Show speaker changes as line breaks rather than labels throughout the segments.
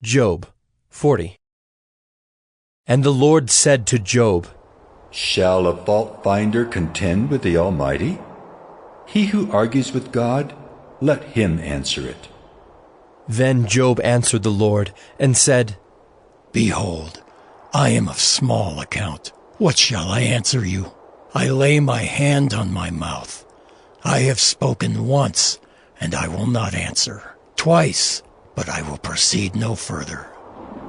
Job 40. And the Lord said to Job,
Shall a fault finder contend with the Almighty? He who argues with God, let him answer it.
Then Job answered the Lord and said,
Behold, I am of small account. What shall I answer you? I lay my hand on my mouth. I have spoken once, and I will not answer. Twice, but I will proceed no further.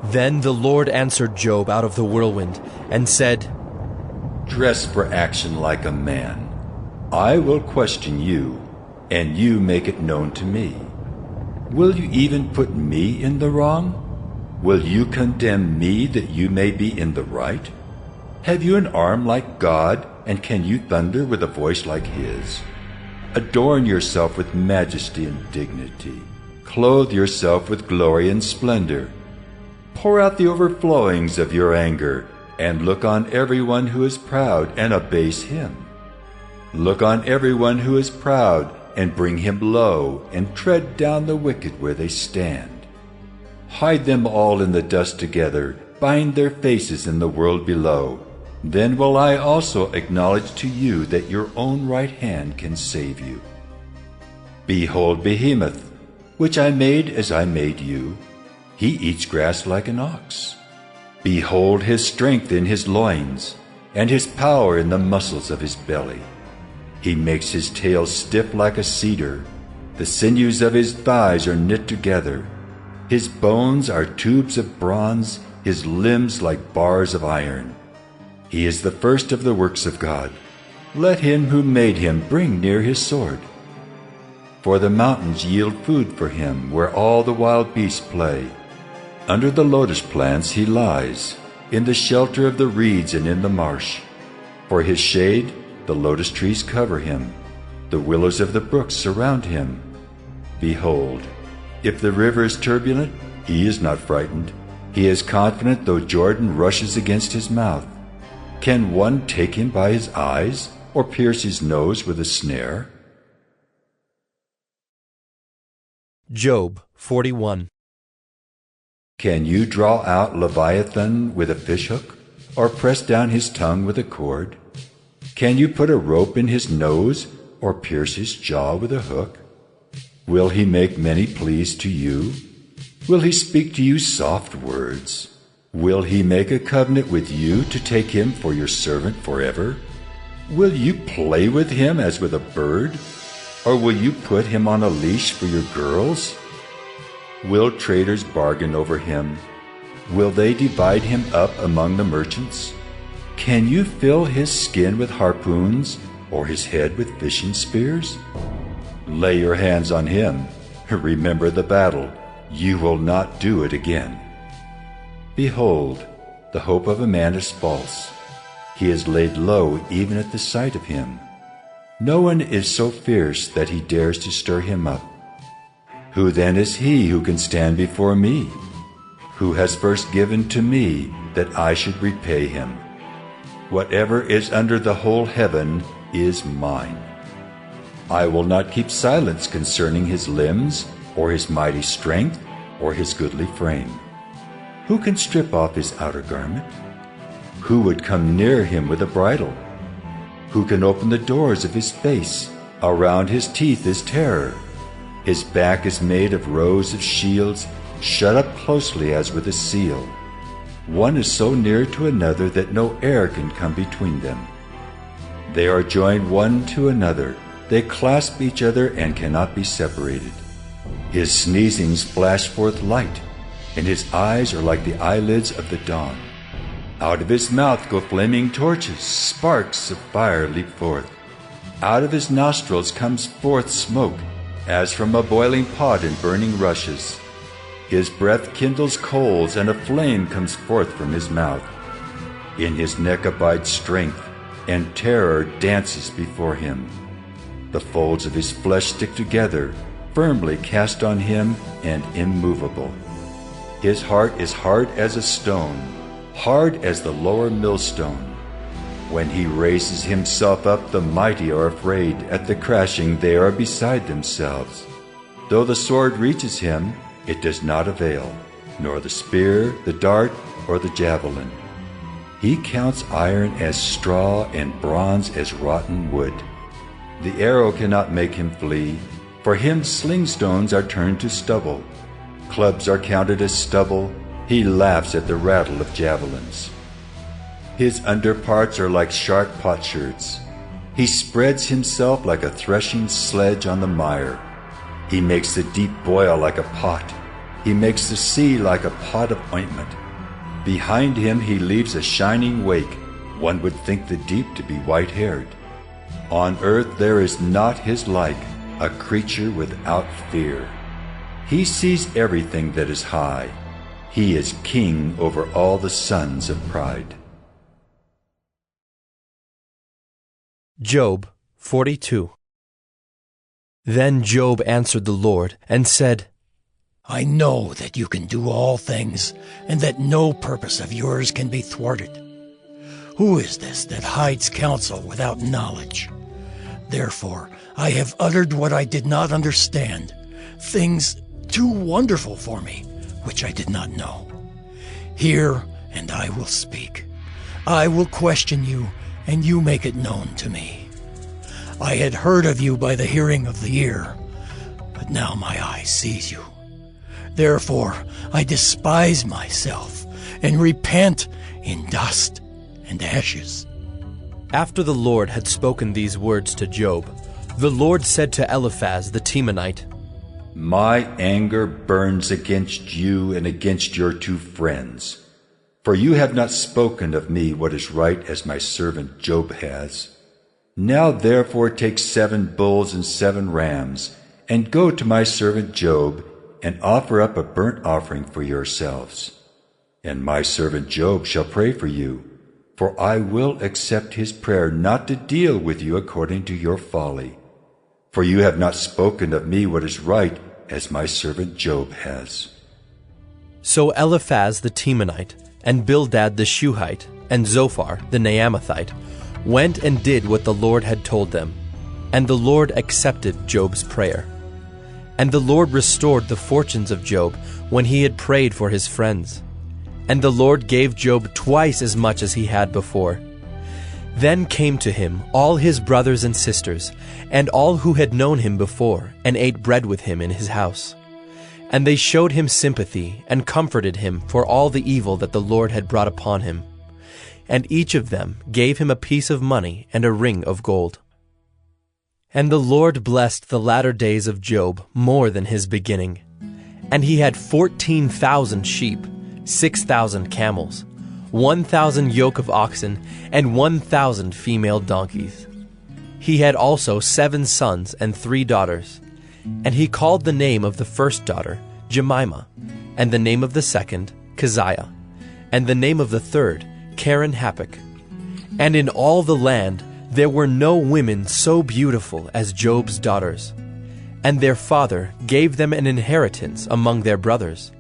Then the Lord answered Job out of the whirlwind and said,
Dress for action like a man. I will question you, and you make it known to me. Will you even put me in the wrong? Will you condemn me that you may be in the right? Have you an arm like God, and can you thunder with a voice like his? Adorn yourself with majesty and dignity. Clothe yourself with glory and splendor. Pour out the overflowings of your anger, and look on everyone who is proud and abase him. Look on everyone who is proud, and bring him low, and tread down the wicked where they stand. Hide them all in the dust together, bind their faces in the world below. Then will I also acknowledge to you that your own right hand can save you. Behold Behemoth, which I made as I made you. He eats grass like an ox. Behold his strength in his loins, and his power in the muscles of his belly. He makes his tail stiff like a cedar. The sinews of his thighs are knit together. His bones are tubes of bronze, his limbs like bars of iron. He is the first of the works of God. Let him who made him bring near his sword. For the mountains yield food for him, where all the wild beasts play. Under the lotus plants he lies, in the shelter of the reeds and in the marsh. For his shade, the lotus trees cover him. The willows of the brooks surround him. Behold, if the river is turbulent, he is not frightened. He is confident though Jordan rushes against his mouth. Can one take him by his eyes, or pierce his nose with a snare?
Job 41.
Can you draw out Leviathan with a fishhook, or press down his tongue with a cord? Can you put a rope in his nose, or pierce his jaw with a hook? Will he make many pleas to you? Will he speak to you soft words? Will he make a covenant with you to take him for your servant forever? Will you play with him as with a bird? Or will you put him on a leash for your girls? Will traders bargain over him? Will they divide him up among the merchants? Can you fill his skin with harpoons, or his head with fishing spears? Lay your hands on him. Remember the battle. You will not do it again. Behold, the hope of a man is false. He is laid low even at the sight of him. No one is so fierce that he dares to stir him up. Who then is he who can stand before me? Who has first given to me that I should repay him? Whatever is under the whole heaven is mine. I will not keep silence concerning his limbs, or his mighty strength, or his goodly frame. Who can strip off his outer garment? Who would come near him with a bridle? Who can open the doors of his face? Around his teeth is terror. His back is made of rows of shields, shut up closely as with a seal. One is so near to another that no air can come between them. They are joined one to another. They clasp each other and cannot be separated. His sneezings flash forth light, and his eyes are like the eyelids of the dawn. Out of his mouth go flaming torches, sparks of fire leap forth. Out of his nostrils comes forth smoke, as from a boiling pot and burning rushes. His breath kindles coals, and a flame comes forth from his mouth. In his neck abides strength, and terror dances before him. The folds of his flesh stick together, firmly cast on him and immovable. His heart is hard as a stone, hard as the lower millstone. When he raises himself up, the mighty are afraid. At the crashing they are beside themselves. Though the sword reaches him, it does not avail. nor the spear, the dart, or the javelin. He counts iron as straw and bronze as rotten wood. The arrow cannot make him flee. For him sling stones are turned to stubble. Clubs are counted as stubble. He laughs at the rattle of javelins. His underparts are like sharp potsherds. He spreads himself like a threshing sledge on the mire. He makes the deep boil like a pot. He makes the sea like a pot of ointment. Behind him he leaves a shining wake. One would think the deep to be white-haired. On earth there is not his like, a creature without fear. He sees everything that is high. He is king over all the sons of pride.
Job 42. Then Job answered the Lord and said,
I know that you can do all things, and that no purpose of yours can be thwarted. Who is this that hides counsel without knowledge? Therefore I have uttered what I did not understand, things too wonderful for me, which I did not know. Hear, and I will speak. I will question you, and you make it known to me. I had heard of you by the hearing of the ear, but now my eye sees you. Therefore I despise myself, and repent in dust and ashes.
After the Lord had spoken these words to Job, the Lord said to Eliphaz the Temanite,
My anger burns against you and against your two friends, for you have not spoken of me what is right as my servant Job has. Now therefore take 7 bulls and 7 rams, and go to my servant Job, and offer up a burnt offering for yourselves. And my servant Job shall pray for you, for I will accept his prayer not to deal with you according to your folly. For you have not spoken of me what is right, as my servant Job has.
So Eliphaz the Temanite, and Bildad the Shuhite, and Zophar the Naamathite went and did what the Lord had told them, and the Lord accepted Job's prayer. And the Lord restored the fortunes of Job when he had prayed for his friends. And the Lord gave Job twice as much as he had before. Then came to him all his brothers and sisters, and all who had known him before, and ate bread with him in his house. And they showed him sympathy, and comforted him for all the evil that the Lord had brought upon him. And each of them gave him a piece of money and a ring of gold. And the Lord blessed the latter days of Job more than his beginning. And he had 14,000 sheep, 6,000 camels, 1,000 yoke of oxen, and 1,000 female donkeys. He had also 7 sons and 3 daughters. And he called the name of the first daughter Jemimah, and the name of the second Keziah, and the name of the third Karen-Happuch. And in all the land there were no women so beautiful as Job's daughters. And their father gave them an inheritance among their brothers.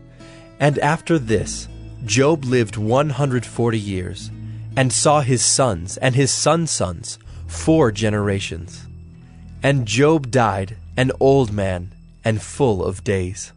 And after this, Job lived 140 years, and saw his sons and his sons' sons 4 generations. And Job died an old man and full of days.